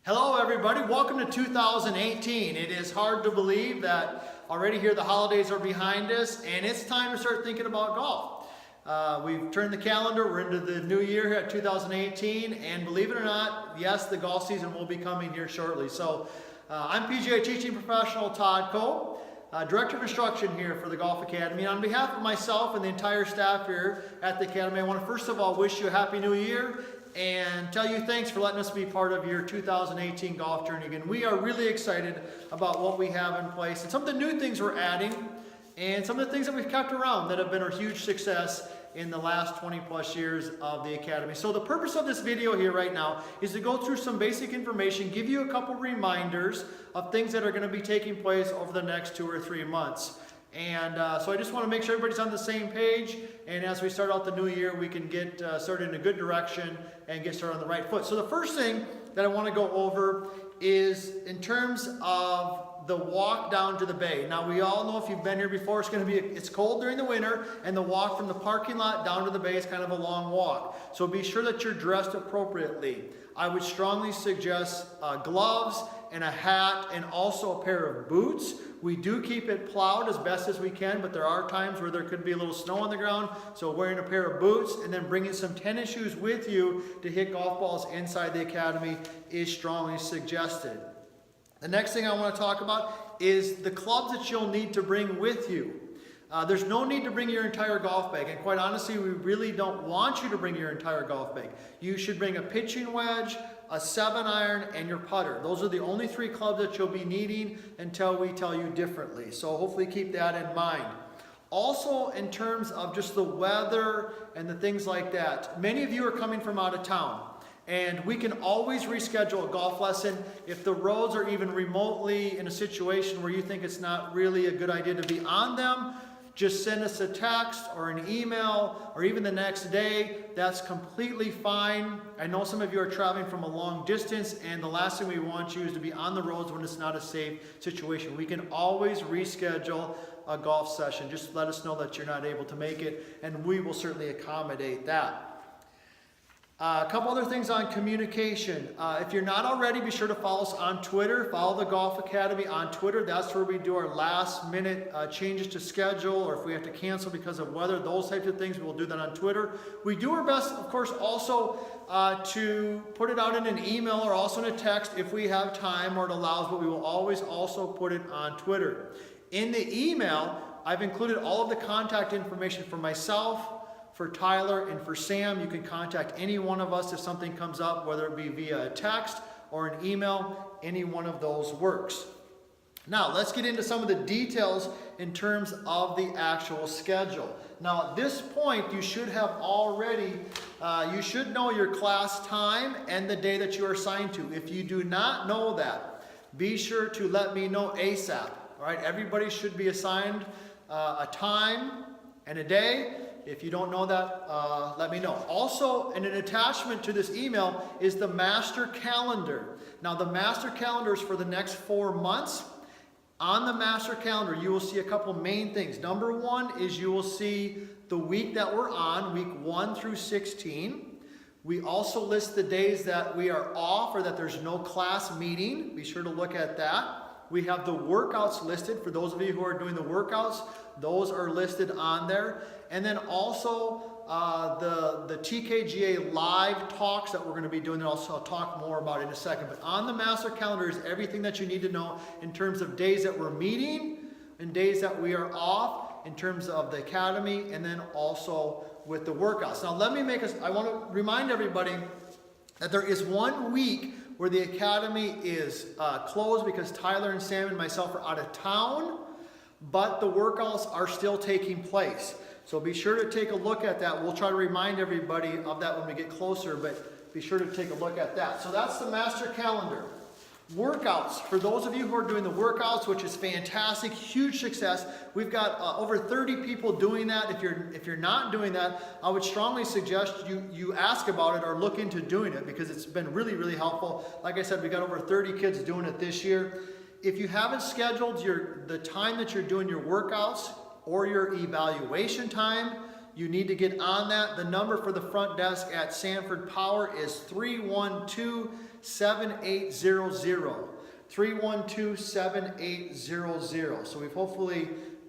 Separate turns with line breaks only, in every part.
Hello everybody, welcome to 2018. It is hard to believe that already here the holidays are behind us and it's time to start thinking about golf. We've turned the calendar, we're into the new year here at 2018, and believe it or not, yes, the golf season will be coming here shortly. So I'm PGA teaching professional Todd Cole, Director of Instruction here for the Golf Academy. And on behalf of myself and the entire staff here at the Academy, I want to first of all wish you a Happy New Year and tell you thanks for letting us be part of your 2018 golf journey. Again, we are really excited about what we have in place and some of the new things we're adding and some of the things that we've kept around that have been a huge success in the last 20 plus years of the Academy. So the purpose of this video here right now is to go through some basic information, give you a couple reminders of things that are going to be taking place over the next 2 or 3 months. And so I just want to make sure everybody's on the same page, and as we start out the new year, we can get started in a good direction and get started on the right foot. So the first thing that I want to go over is in terms of the walk down to the bay. Now we all know, if you've been here before, it's cold during the winter, and the walk from the parking lot down to the bay is kind of a long walk. So be sure that you're dressed appropriately. I would strongly suggest gloves and a hat and also a pair of boots. We do keep it plowed as best as we can, but there are times where there could be a little snow on the ground, so wearing a pair of boots and then bringing some tennis shoes with you to hit golf balls inside the Academy is strongly suggested. The next thing I want to talk about is the clubs that you'll need to bring with you. There's no need to bring your entire golf bag, and quite honestly, we really don't want you to bring your entire golf bag. You should bring a pitching wedge, a 7-iron, and your putter. Those are the only 3 clubs that you'll be needing until we tell you differently. So hopefully keep that in mind. Also, in terms of just the weather and the things like that, many of you are coming from out of town. And we can always reschedule a golf lesson if the roads are even remotely in a situation where you think it's not really a good idea to be on them. Just send us a text or an email or even the next day. That's completely fine. I know some of you are traveling from a long distance, and the last thing we want you is to be on the roads when it's not a safe situation. We can always reschedule a golf session. Just let us know that you're not able to make it, and we will certainly accommodate that. A couple other things on communication. If you're not already, be sure to follow us on Twitter. Follow the Golf Academy on Twitter. That's where we do our last minute changes to schedule, or if we have to cancel because of weather, those types of things, we'll do that on Twitter. We do our best, of course, also to put it out in an email or also in a text if we have time or it allows, but we will always also put it on Twitter. In the email, I've included all of the contact information for myself, for Tyler, and for Sam. You can contact any one of us if something comes up, whether it be via a text or an email. Any one of those works. Now, let's get into some of the details in terms of the actual schedule. Now, at this point, you should have already, you should know your class time and the day that you are assigned to. If you do not know that, be sure to let me know ASAP. All right, everybody should be assigned a time and a day. If you don't know that, let me know. Also, in an attachment to this email is the master calendar. Now, the master calendar is for the next 4 months. On the master calendar, you will see a couple main things. Number 1 is you will see the week that we're on, week 1 through 16. We also list the days that we are off or that there's no class meeting. Be sure to look at that. We have the workouts listed. For those of you who are doing the workouts, those are listed on there. And then also the TKGA live talks that we're going to be doing that I'll talk more about in a second. But on the master calendar is everything that you need to know in terms of days that we're meeting and days that we are off in terms of the Academy, and then also with the workouts. Now I want to remind everybody that there is 1 week where the Academy is closed because Tyler and Sam and myself are out of town, but the workouts are still taking place. So be sure to take a look at that. We'll try to remind everybody of that when we get closer, but be sure to take a look at that. So that's the master calendar. Workouts, for those of you who are doing the workouts, which is fantastic, huge success. We've got over 30 people doing that. If you're not doing that, I would strongly suggest you ask about it or look into doing it, because it's been really, really helpful. Like I said, we got over 30 kids doing it this year. If you haven't scheduled the time that you're doing your workouts or your evaluation time, you need to get on that. The number for the front desk at Sanford Power is 312 312-7800. 312-7800. So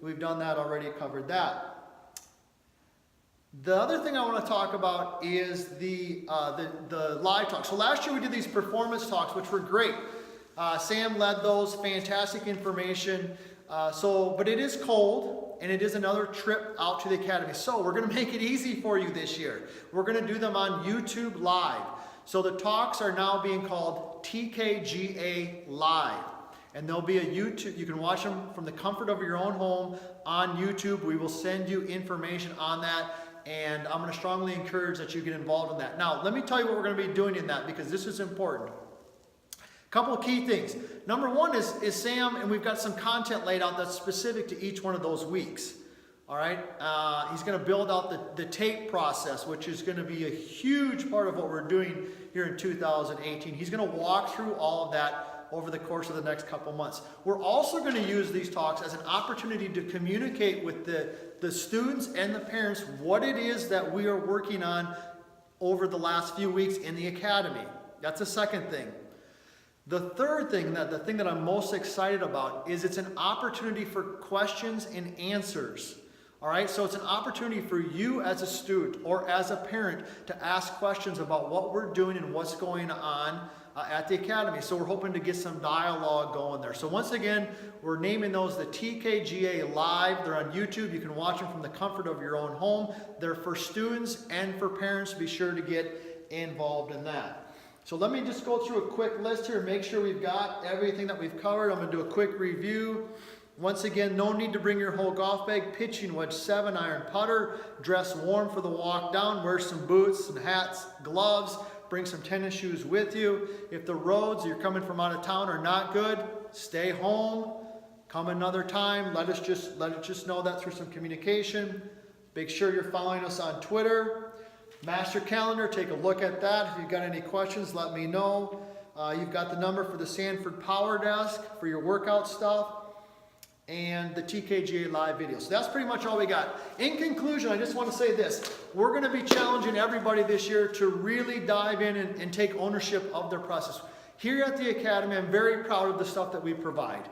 we've done that already, covered that. The other thing I want to talk about is the live talk. So last year we did these performance talks, which were great. Sam led those, fantastic information. But it is cold, and it is another trip out to the academy. So we're going to make it easy for you this year. We're going to do them on YouTube Live. So the talks are now being called TKGA Live. And there'll be a YouTube, you can watch them from the comfort of your own home on YouTube. We will send you information on that. And I'm going to strongly encourage that you get involved in that. Now, let me tell you what we're going to be doing in that, because this is important. A couple of key things. Number one is Sam, and we've got some content laid out that's specific to each one of those weeks. All right? He's going to build out the tape process, which is going to be a huge part of what we're doing here in 2018. He's going to walk through all of that over the course of the next couple months. We're also going to use these talks as an opportunity to communicate with the students and the parents what it is that we are working on over the last few weeks in the academy. That's the second thing. The third thing, the thing that I'm most excited about, is it's an opportunity for questions and answers. All right, so it's an opportunity for you as a student or as a parent to ask questions about what we're doing and what's going on at the academy. So we're hoping to get some dialogue going there. So once again, we're naming those the TKGA Live. They're on YouTube. You can watch them from the comfort of your own home. They're for students and for parents. Be sure to get involved in that. So let me just go through a quick list here, make sure we've got everything that we've covered. I'm going to do a quick review. Once again, no need to bring your whole golf bag. Pitching wedge, 7-iron putter. Dress warm for the walk down. Wear some boots, some hats, gloves. Bring some tennis shoes with you. If the roads you're coming from out of town are not good, stay home. Come another time. Let it just know that through some communication. Make sure you're following us on Twitter. Master calendar, take a look at that. If you've got any questions, let me know. You've got the number for the Sanford Power Desk for your workout stuff, and the TKGA Live video. So that's pretty much all we got. In conclusion, I just want to say this. We're going to be challenging everybody this year to really dive in and take ownership of their process. Here at the Academy, I'm very proud of the stuff that we provide.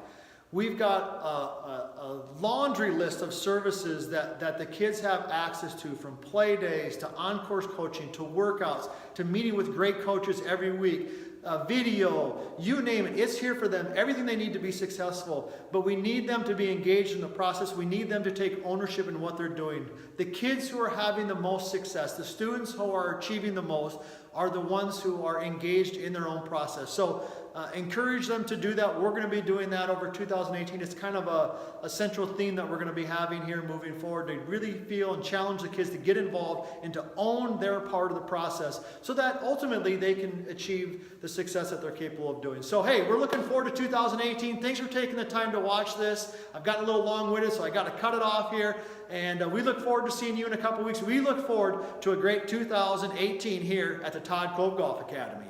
We've got a laundry list of services that the kids have access to, from play days to on-course coaching to workouts to meeting with great coaches every week. Video, you name it, it's here for them. Everything they need to be successful. But we need them to be engaged in the process. We need them to take ownership in what they're doing. The kids who are having the most success, the students who are achieving the most, are the ones who are engaged in their own process. So encourage them to do that. We're going to be doing that over 2018. It's kind of a central theme that we're going to be having here moving forward, to really feel and challenge the kids to get involved and to own their part of the process so that ultimately they can achieve the success that they're capable of doing. So hey, we're looking forward to 2018. Thanks for taking the time to watch this. I've gotten a little long-winded, so I got to cut it off here. And we look forward to seeing you in a couple weeks. We look forward to a great 2018 here at the Todd Cove Golf Academy.